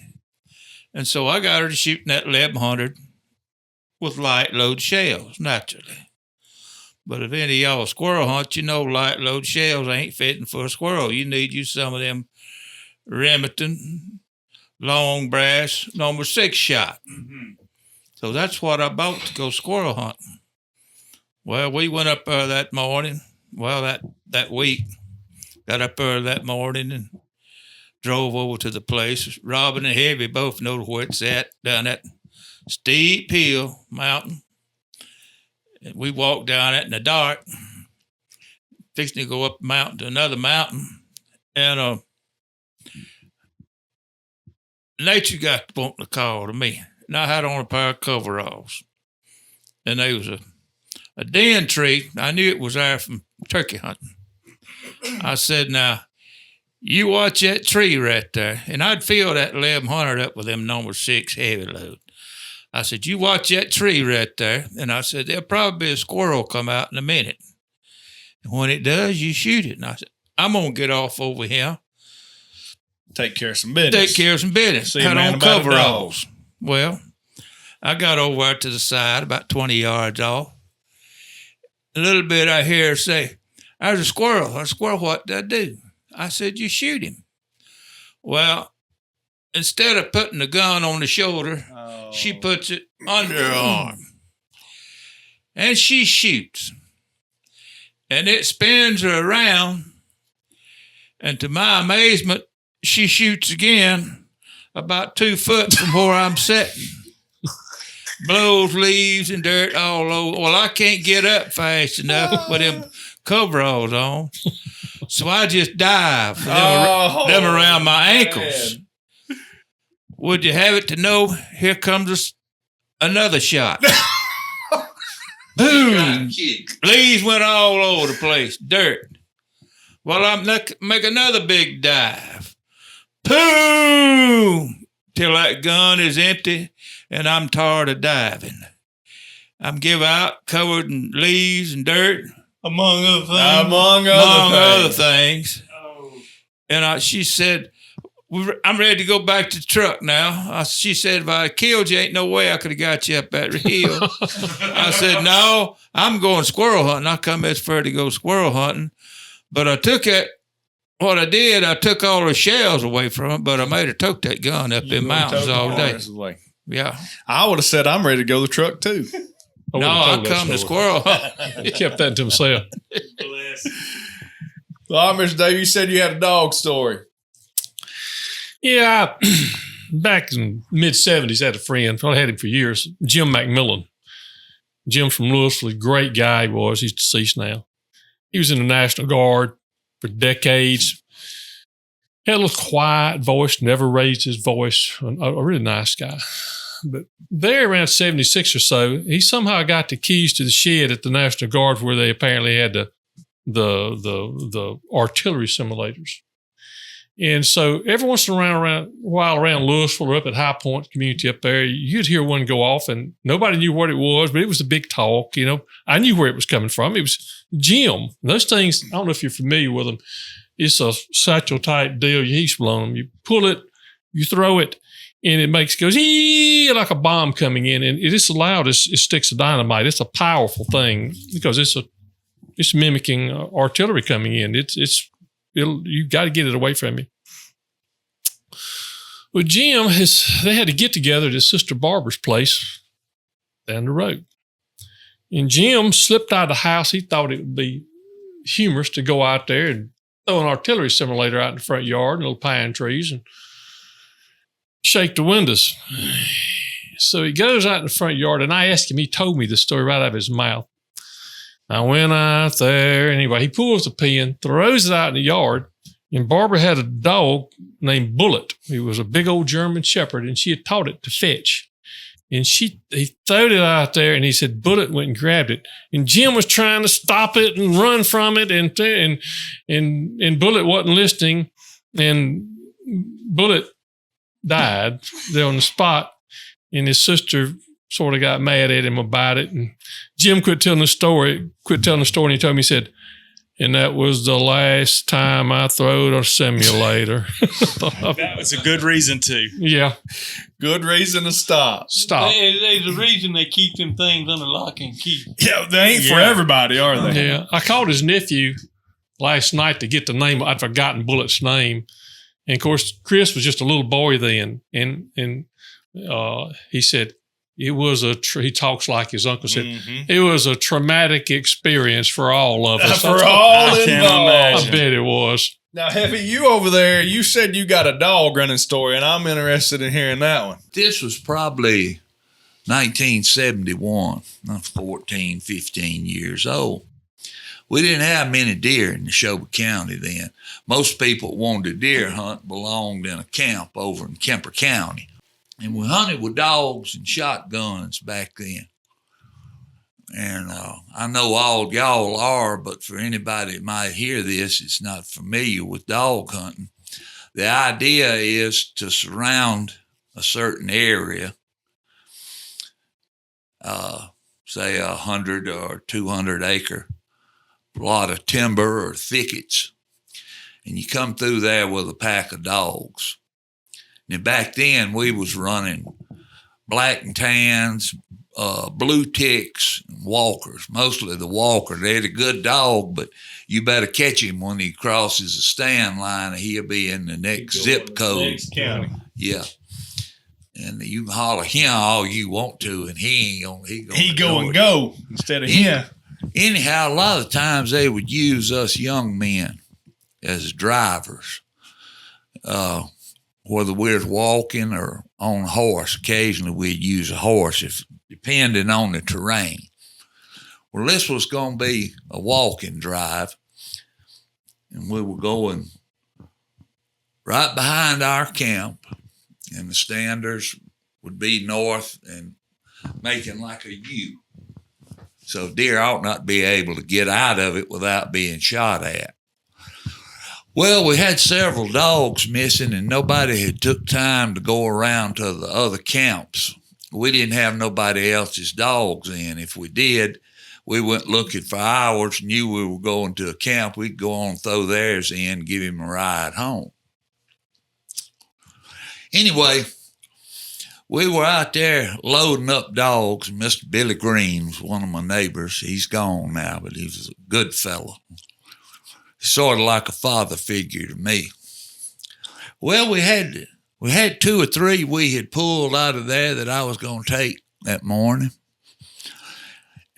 And so I got her to shooting that 1100 with light load shells, naturally. But if any of y'all squirrel hunt, you know light load shells ain't fitting for a squirrel. You need you some of them Remington long brass number 6 shot. Mm-hmm. So that's what I bought to go squirrel hunting. Well, we went up there that morning. Well, that week, got up there that morning and drove over to the place. Robin and Heavy both know where it's at, down that steep hill mountain. And we walked down it in the dark, fixing to go up the mountain to another mountain. And nature got wanting to call to me. And I had on a pair of coveralls. And there was a den tree. I knew it was there from turkey hunting. I said, now, you watch that tree right there. And I'd fill that 1100 up with them number 6 heavy load. I said, you watch that tree right there. And I said, there'll probably be a squirrel come out in a minute. And when it does, you shoot it. And I said, I'm going to get off over here. Take care of some business. Take care of some business. See a Had man on about a coveralls. Well, I got over there to the side, about 20 yards off. A little bit I hear her say, there's a squirrel. A squirrel, what did I do? I said, you shoot him. Well, instead of putting the gun on the shoulder, she puts it under her arm. And she shoots. And it spins her around. And to my amazement, she shoots again about 2 foot from where I'm sitting. Blows leaves and dirt all over. Well, I can't get up fast enough with them coveralls on. So I just dive them around my ankles. Man. Would you have it to know, here comes another shot. Boom. Leaves went all over the place. Dirt. Well, I'm make another big dive. Boom. Till that gun is empty and I'm tired of diving. I'm give out covered in leaves and dirt. Among other things. Among other things. Things. And she said, I'm ready to go back to the truck now. She said, if I killed you, ain't no way I could have got you up that hill. I said, no, I'm going squirrel hunting. I come this far to go squirrel hunting. But I took it. What I did, I took all the shells away from it, but I made her took that gun up in mountains all day. Yeah. I would have said I'm ready to go to the truck too. No, I come to squirrel hunting. He kept that to himself. Well, Mr. Dave, you said you had a dog story. Yeah, back in mid-'70s, I had a friend. I had him for years, Jim McMillan. Jim from Louisville, great guy he was. He's deceased now. He was in the National Guard for decades. Had a little quiet voice, never raised his voice. A really nice guy. But there around 76 or so, he somehow got the keys to the shed at the National Guard where they apparently had the artillery simulators. And so every once in a while around Louisville or up at High Point community up there, you'd hear one go off and nobody knew what it was, but it was a big talk. You know, I knew where it was coming from. It was Jim. Those things, I don't know if you're familiar with them. It's a satchel type deal. You heat blow them. You pull it, you throw it, and it goes like a bomb coming in. And it is so loud as sticks of dynamite. It's a powerful thing because it's mimicking artillery coming in. You got to get it away from you. Well, Jim, they had to get together at his sister Barbara's place down the road. And Jim slipped out of the house. He thought it would be humorous to go out there and throw an artillery simulator out in the front yard and little pine trees and shake the windows. So he goes out in the front yard, and I asked him, he told me the story right out of his mouth. I went out there. Anyway, he pulls the pin, throws it out in the yard, and Barbara had a dog named Bullet. He was a big old German Shepherd, and she had taught it to fetch. And he throwed it out there, and he said Bullet went and grabbed it. And Jim was trying to stop it and run from it, and Bullet wasn't listening. And Bullet died there on the spot, and his sister sort of got mad at him about it. And Jim quit telling the story, and he told me, he said, and that was the last time I throwed a simulator. That was a good reason to. Yeah. Good reason to stop. There's a reason they keep them things under lock and key. Yeah, they ain't for everybody, are they? Yeah. I called his nephew last night to get the name. I'd forgotten Bullet's name. And of course, Chris was just a little boy then. And he said, it was he talks like his uncle said, it was a traumatic experience for all of us. For all involved. I bet it was. Now, Heavy, you over there, you said you got a dog running story, and I'm interested in hearing that one. This was probably 1971. I'm 14, 15 years old. We didn't have many deer in Neshoba County then. Most people wanted to deer hunt belonged in a camp over in Kemper County. And we hunted with dogs and shotguns back then. And I know all y'all are, but for anybody that might hear this, it's not familiar with dog hunting. The idea is to surround a certain area, say 100 or 200 acre plot of timber or thickets, and you come through there with a pack of dogs. And back then, we was running black and tans, blue ticks, and walkers, mostly the walker. They're a good dog, but you better catch him when he crosses the stand line, or he'll be in the next zip code. Next county. Yeah. And you can holler him all you want to, and he go and go instead of him. Anyhow, a lot of times they would use us young men as drivers. Whether we're walking or on a horse, occasionally we'd use a horse, depending on the terrain. Well, this was going to be a walking drive, and we were going right behind our camp, and the standers would be north and making like a U. So deer ought not be able to get out of it without being shot at. Well, we had several dogs missing, and nobody had took time to go around to the other camps. We didn't have nobody else's dogs in. If we did, we went looking for hours, knew we were going to a camp, we'd go on, throw theirs in, give him a ride home. Anyway, we were out there loading up dogs. Mr. Billy Green was one of my neighbors. He's gone now, but he was a good fellow. Sort of like a father figure to me. Well, we had 2 or 3 we had pulled out of there that I was going to take that morning.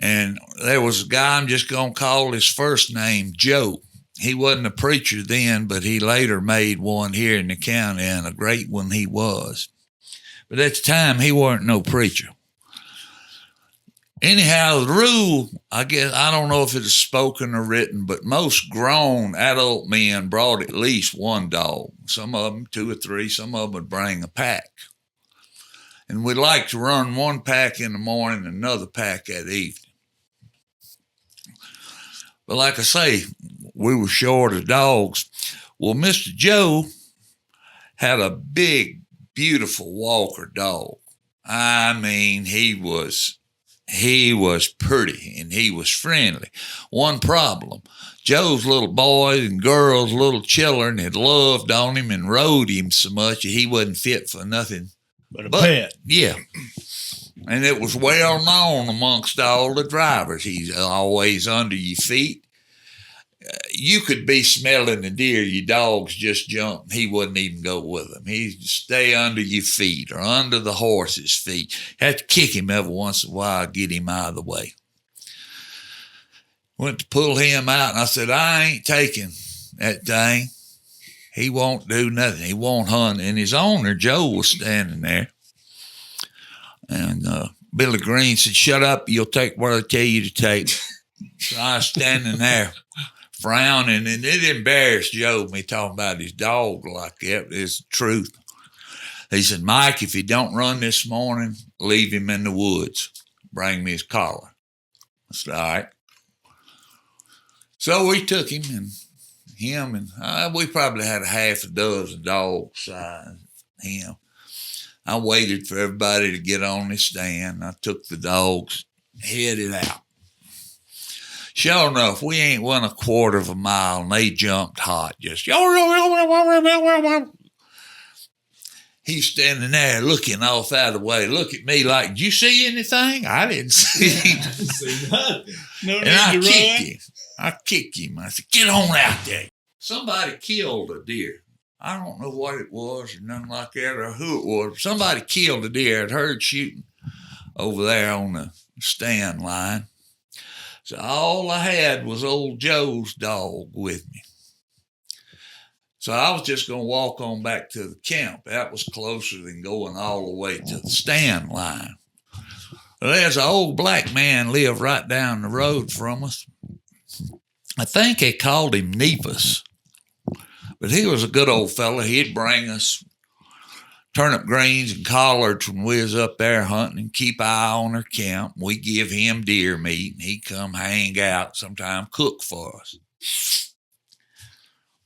And there was a guy, I'm just going to call his first name Joe. He wasn't a preacher then, but he later made one here in the county, and a great one he was. But at the time, he weren't no preacher. Anyhow, the rule, I guess, I don't know if it is spoken or written, but most grown adult men brought at least one dog. Some of them 2 or 3, some of them would bring a pack. And we'd like to run one pack in the morning and another pack at evening. But like I say, we were short of dogs. Well, Mr. Joe had a big, beautiful Walker dog. I mean, he was pretty and he was friendly. One problem, Joe's little boys and girls, little children had loved on him and rode him so much that he wasn't fit for nothing But a pet. Yeah. And it was well known amongst all the drivers. He's always under your feet. You could be smelling a deer, your dogs just jumped. He wouldn't even go with them. He'd stay under your feet or under the horse's feet. Had to kick him every once in a while, get him out of the way. Went to pull him out, and I said, I ain't taking that thing. He won't do nothing. He won't hunt. And his owner, Joe, was standing there. And Billy Green said, shut up. You'll take what I tell you to take. So I was standing there frowning, and it embarrassed Joe, me talking about his dog like that. It's the truth. He said, Mike, if he don't run this morning, leave him in the woods. Bring me his collar. I said, all right. So we took him, and we probably had a half a dozen dogs size him. I waited for everybody to get on the stand. I took the dogs, headed out. Sure enough, we ain't went a quarter of a mile, and they jumped hot. Just, he's standing there looking off out of the way. Look at me like, did you see anything? I didn't see nothing. No need and I to kicked run. him. I kicked him. I said, get on out there. Somebody killed a deer. I don't know what it was or nothing like that or who it was. Somebody killed a deer. I'd heard shooting over there on the stand line. So all I had was old Joe's dog with me. So I was just going to walk on back to the camp. That was closer than going all the way to the stand line. Well, there's an old black man lived right down the road from us. I think they called him Nepus. But he was a good old fella. He'd bring us turnip greens and collards when we was up there hunting and keep eye on our camp. We give him deer meat, and he'd come hang out, sometime cook for us.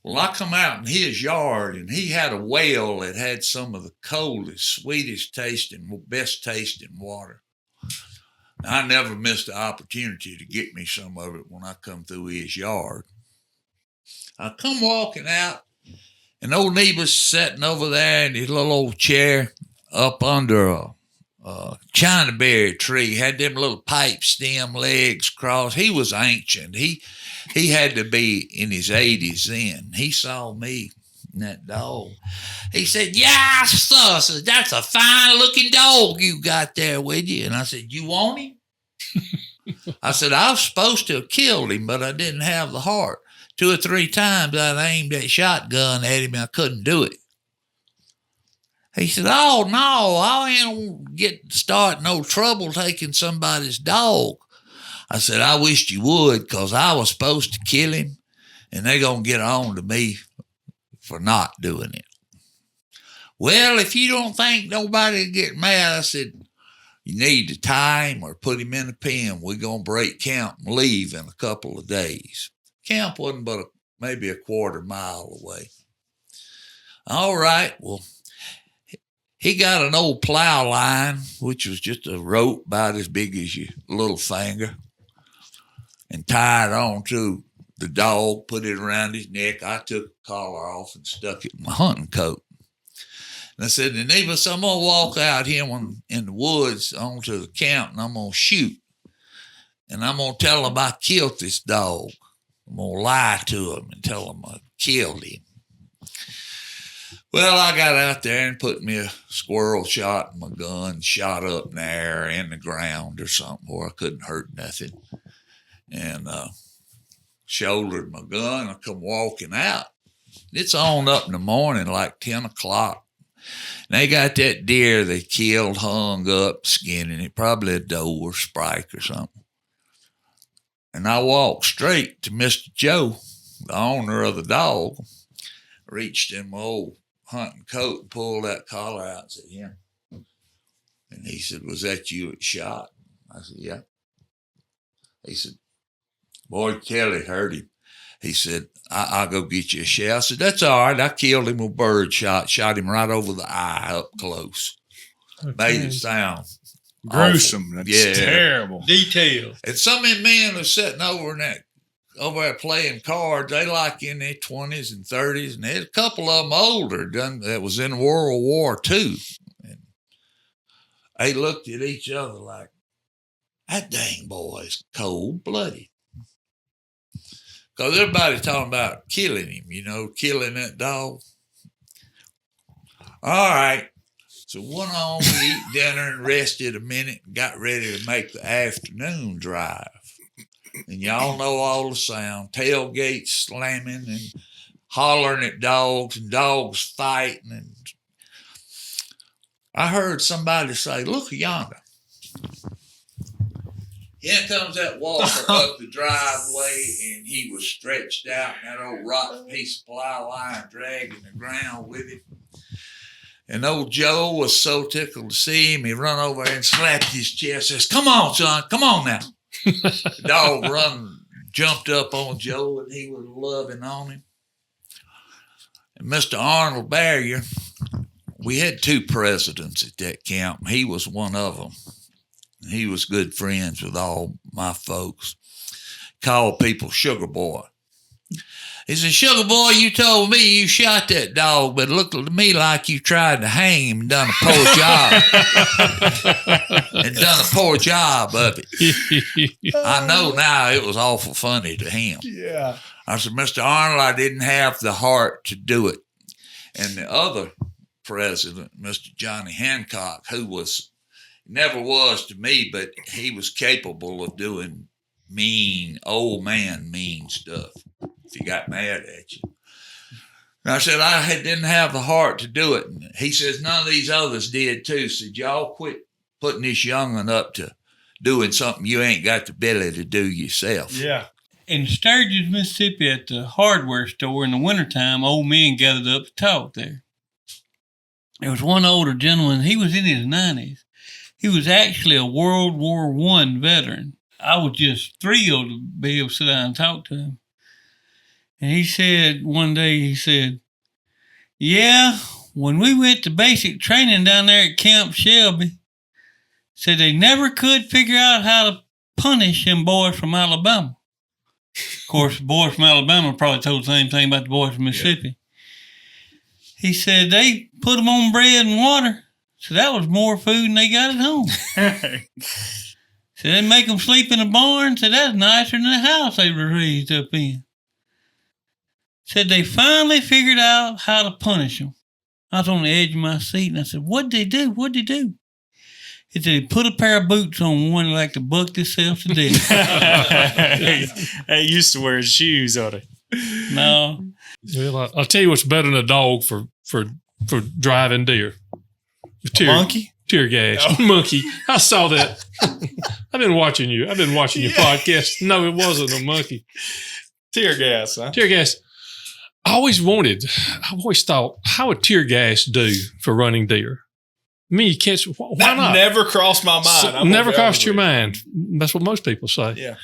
Well, I come out in his yard, and he had a well that had some of the coldest, sweetest tasting, best tasting water. I never missed the opportunity to get me some of it when I come through his yard. I come walking out, and old Neva's sitting over there in his little old chair up under a chinaberry tree, had them little pipe stem legs crossed. He was ancient. He had to be in his 80s then. He saw me and that dog. He said, yeah, sir, that's a fine-looking dog you got there with you. And I said, you want him? I said, I was supposed to have killed him, but I didn't have the heart. 2 or 3 times I aimed that shotgun at him and I couldn't do it. He said, oh, no, I ain't start no trouble taking somebody's dog. I said, I wished you would, because I was supposed to kill him, and they're going to get on to me for not doing it. Well, if you don't think nobody will get mad, I said, you need to tie him or put him in a pen. We're going to break camp and leave in a couple of days. Camp wasn't but maybe a quarter mile away. All right, well, he got an old plow line, which was just a rope about as big as your little finger. and tied on to the dog, put it around his neck. I took the collar off and stuck it in my hunting coat. And I said, and Nevis, I'm going to walk out here in the woods onto the camp, and I'm going to shoot. And I'm going to tell them I killed this dog. I'm going to lie to them and tell them I killed him. Well, I got out there and put me a squirrel shot in my gun, shot up in the air in the ground or something where I couldn't hurt nothing. And shouldered my gun. I come walking out. It's on up in the morning, like 10 o'clock. And they got that deer they killed, hung up, skinning it, probably a doe or spike or something. And I walked straight to Mr. Joe, the owner of the dog, reached in my old hunting coat and pulled that collar out and said, yeah. And he said, was that you that shot? I said, yeah. He said, boy, Kelly hurt him. He said, I'll go get you a shell. I said, that's all right. I killed him with a bird shot him right over the eye up close. Okay. Made it sound gruesome. Awful. That's terrible. Details. And some of the men are sitting over there playing cards. They like in their 20s and 30s. And there's a couple of them older that was in World War II. And they looked at each other like, that dang boy's cold-blooded. Because everybody's talking about killing him, killing that dog. All right. So went on, we eat dinner and rested a minute and got ready to make the afternoon drive. And y'all know all the sound, tailgates slamming and hollering at dogs and dogs fighting. And I heard somebody say, look yonder. Here comes that walker up the driveway, and he was stretched out in that old rotten piece of plow line, dragging the ground with him. And old Joe was so tickled to see him, he run over and slapped his chest, says, come on, son, come on now. The dog jumped up on Joe, and he was loving on him. And Mr. Arnold Barrier, we had 2 presidents at that camp. He was one of them. He was good friends with all my folks. Called people Sugar Boy. He said, Sugar Boy, you told me you shot that dog, but it looked to me like you tried to hang him and done a poor job. Of it. I know now it was awful funny to him. Yeah. I said, Mr. Arnold, I didn't have the heart to do it. And the other president, Mr. Johnny Hancock, who never was to me, but he was capable of doing mean stuff if he got mad at you. And I said, I didn't have the heart to do it. And he says, none of these others did too. Said, y'all quit putting this young'un up to doing something you ain't got the ability to do yourself. Yeah. In Sturgis, Mississippi, at the hardware store in the wintertime, old men gathered up to talk there. There was one older gentleman, he was in his 90s. He was actually a World War I veteran. I was just thrilled to be able to sit down and talk to him. And he said, one day, yeah, when we went to basic training down there at Camp Shelby, said they never could figure out how to punish them boys from Alabama. Of course, the boys from Alabama probably told the same thing about the boys from Mississippi. Yeah. He said they put them on bread and water. So that was more food than they got at home. So they make them sleep in a barn. So that's nicer than the house they were raised up in. Said they finally figured out how to punish them. I was on the edge of my seat and I said, what'd they do? He said they put a pair of boots on one like to buck themselves to death. They used to wear shoes on it. No. Well, I'll tell you what's better than a dog for driving deer. Monkey? Tear gas. Oh. Monkey. I saw that. I've been watching your podcast. No, it wasn't a monkey. Tear gas, huh? Tear gas. I've always thought, how would tear gas do for running deer? I mean, you can't, why that not? Never crossed my mind. Never crossed your mind. That's what most people say. Yeah.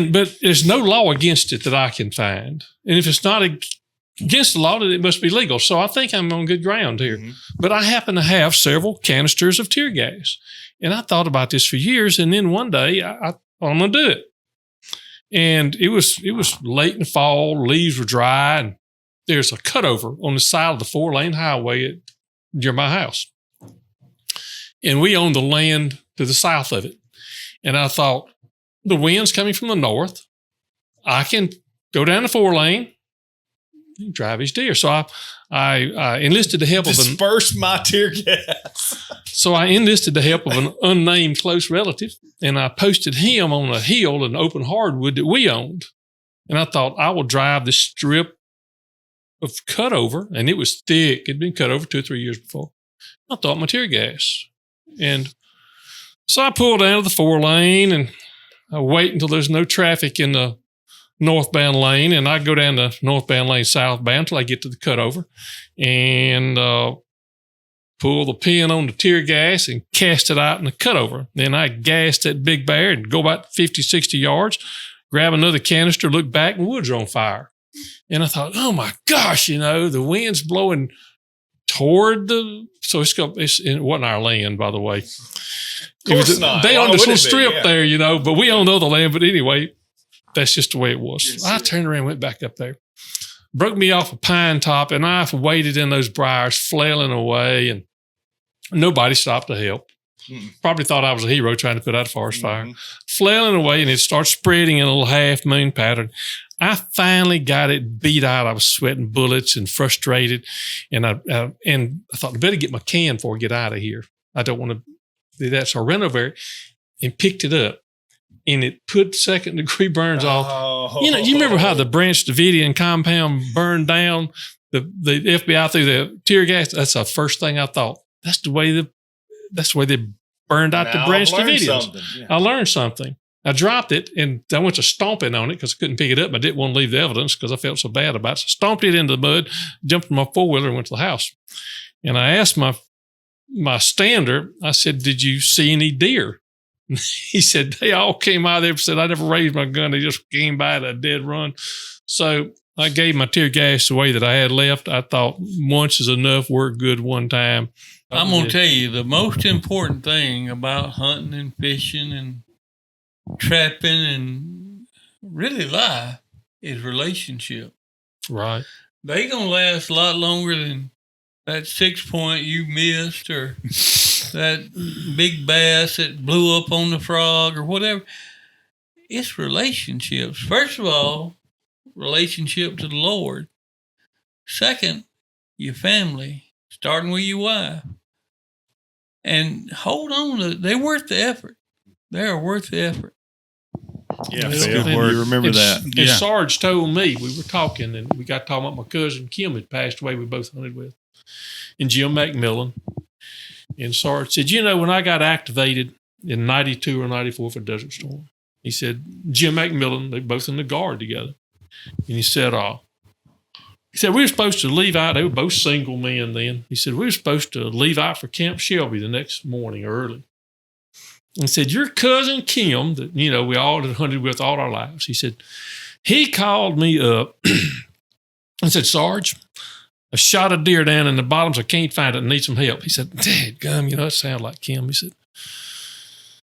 But there's no law against it that I can find. And if it's not against the law, then it must be legal. So I think I'm on good ground here. Mm-hmm. But I happen to have several canisters of tear gas. And I thought about this for years. And then one day, I'm going to do it. And it was late in the fall, leaves were dry, and there's a cutover on the side of the 4-lane highway near my house. And we owned the land to the south of it. And I thought, the wind's coming from the north. I can go down the 4-lane and drive these deer. So I enlisted the help Disperse my tear gas. So I enlisted the help of an unnamed close relative, and I posted him on a hill in open hardwood that we owned. And I thought, I will drive this strip of cutover, and it was thick. It'd been cut over 2 or 3 years before. I thought my tear gas. And so I pulled down to the 4-lane, and I wait until there's no traffic in the northbound lane, and I go down the northbound lane southbound until I get to the cutover, and pull the pin on the tear gas and cast it out in the cutover. Then I gassed that big bear and go about 50, 60 yards, grab another canister, look back, and woods are on fire. And I thought, oh my gosh, the wind's blowing toward so it wasn't our land, by the way. Of course not. They owned this little strip yeah. there, but we owned other land. But anyway, that's just the way it was. Yes, I turned around and went back up there. Broke me off a pine top, and I waded in those briars, flailing away, and nobody stopped to help. Probably thought I was a hero trying to put out a forest fire. Flailing away, and it starts spreading in a little half-moon pattern. I finally got it beat out. I was sweating bullets and frustrated, and I thought, I better get my can before I get out of here. I don't want to do that. So I ran over there and picked it up, and it put second-degree burns off. You remember how the Branch Davidian compound burned down the FBI through the tear gas? That's the first thing I thought. That's the way they burned out the Branch Davidians. Yeah. I learned something. I dropped it, and I went to stomping on it because I couldn't pick it up. I didn't want to leave the evidence because I felt so bad about it. So I stomped it into the mud, jumped in my 4-wheeler, and went to the house. And I asked my stander, I said, did you see any deer? He said, they all came out of there and said, I never raised my gun. They just came by at a dead run. So I gave my tear gas away that I had left. I thought once is enough, work good one time. I'm going to tell you, the most important thing about hunting and fishing and trapping and really life is relationship. Right. They going to last a lot longer than that 6-point you missed or that big bass that blew up on the frog or whatever. It's relationships. First of all, relationship to the Lord. Second, your family, starting with your wife. And hold on, they're worth the effort. They are worth the effort. Yeah, that's a good word. You remember that. And Sarge told me, we were talking, and we got talking about my cousin Kim had passed away, we both hunted with, and Jim McMillan. And Sarge said, when I got activated in 92 or 94 for Desert Storm, he said, Jim McMillan, they both in the Guard together. And he said, we were supposed to leave out. They were both single men then. He said, we were supposed to leave out for Camp Shelby the next morning early. And said, your cousin Kim, that, we all had hunted with all our lives. He said, he called me up and said, Sarge, I shot a deer down in the bottoms. I can't find it and need some help. He said, dadgum, it sounds like Kim.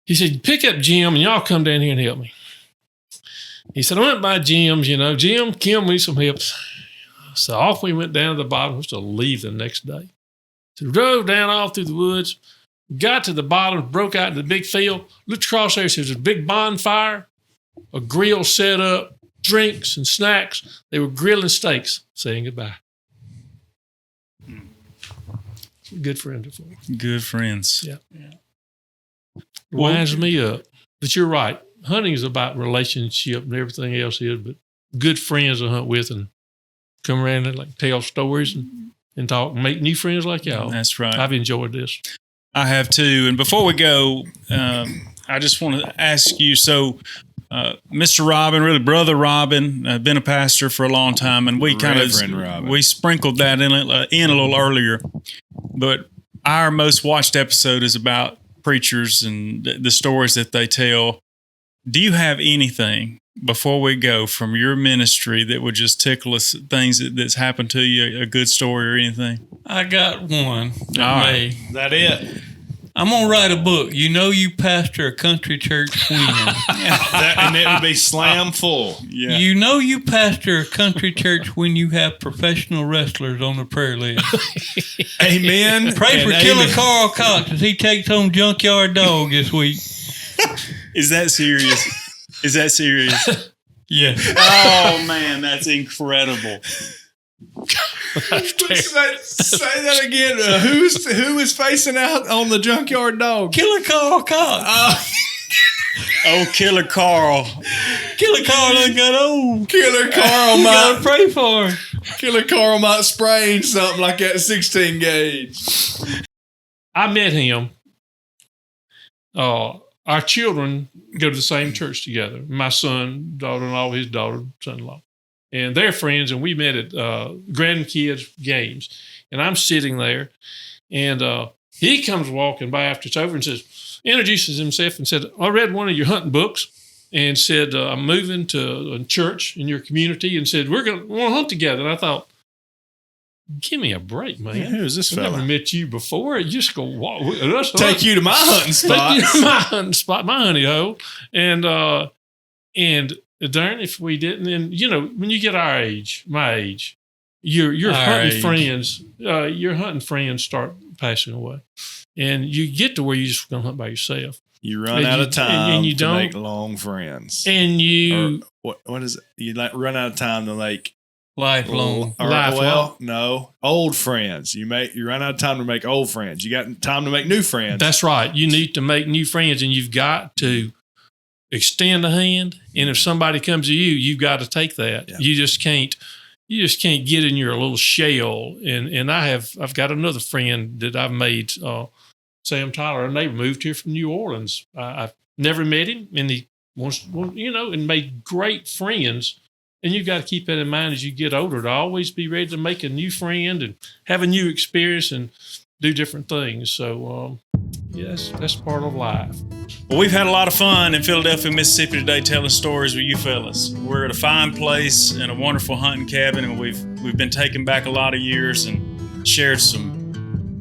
He said, pick up Jim and y'all come down here and help me. He said, I went by Jim's, Jim, Kim, we need some help. So off we went down to the bottom. We was to leave the next day. So drove down all through the woods, got to the bottom, broke out into the big field, looked across there, there's a big bonfire, a grill set up, drinks and snacks. They were grilling steaks, saying goodbye. Good friends. Good friends. Yeah. Winds me up. But you're right. Hunting is about relationship and everything else is, but good friends to hunt with and come around and tell stories and talk, make new friends like y'all. That's right. I've enjoyed this. I have too. And before we go, I just want to ask you, so Mr. Robin, really Brother Robin, been a pastor for a long time, and we we sprinkled that in a little earlier. But our most watched episode is about preachers and the stories that they tell. Do you have anything before we go from your ministry that would just tickle us, things that's happened to you, a good story or anything? I got one. All right. Is that it? I'm gonna write a book. You know, you pastor a country church when. And it would be slam full. Yeah. You know, you pastor a country church when you have professional wrestlers on the prayer list. Amen. Pray for and Killer amen. Carl Cox as he takes home Junkyard Dog this week. Is that serious? Is that serious? Yeah. Oh man, that's incredible. Say that again. Who is facing out on the Junkyard Dog? Killer Carl Cox. Oh, Killer Carl. Killer Carl done got old. Killer Carl You gotta might. pray for him. Killer Carl might sprain something like that 16 gauge. I met him. Our children go to the same church together. My son, daughter-in-law, his daughter, son-in-law. And they're friends, and we met at grandkids' games. And I'm sitting there, and he comes walking by after it's over and introduces himself and said, I read one of your hunting books and said, I'm moving to a church in your community and said, we're going to hunt together. And I thought, give me a break, man. Who is this I've never fella? met you before. You just go walk. Take you to my hunting spot. Take you to my hunting spot, my honey hole. And darn if we didn't. And, you know, when you get our age, my age, your Our hunting age. friends, your hunting friends start passing away. And you get to where you just going to hunt by yourself. You run And out you- of time and you to don't- make long friends. And you, Or what is it? You run out of time to make Lifelong. well, no, old friends. You run out of time to make old friends. You got time to make new friends. that's right. You need to make new friends, and you've got to extend a hand. And if somebody comes to you, you've got to take that. Yeah. You just can't get in your little shell. And I've got another friend that I've made, Sam Tyler, and they moved here from New Orleans. I've never met him, and he wants, and made great friends. And you've got to keep that in mind as you get older, to always be ready to make a new friend and have a new experience and do different things. So, yes, that's part of life. Well, we've had a lot of fun in Philadelphia, Mississippi today, telling stories with you fellas. We're at a fine place in a wonderful hunting cabin, and we've been taking back a lot of years and shared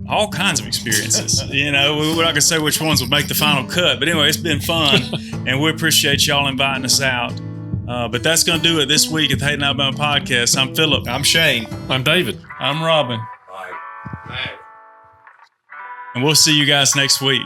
all kinds of experiences. You know, we're not going to say which ones will make the final cut, but anyway, it's been fun, and we appreciate y'all inviting us out. But that's going to do it this week at the Hayden Alabama Podcast. I'm Philip. I'm Shane. I'm David. I'm Robin. And we'll see you guys next week.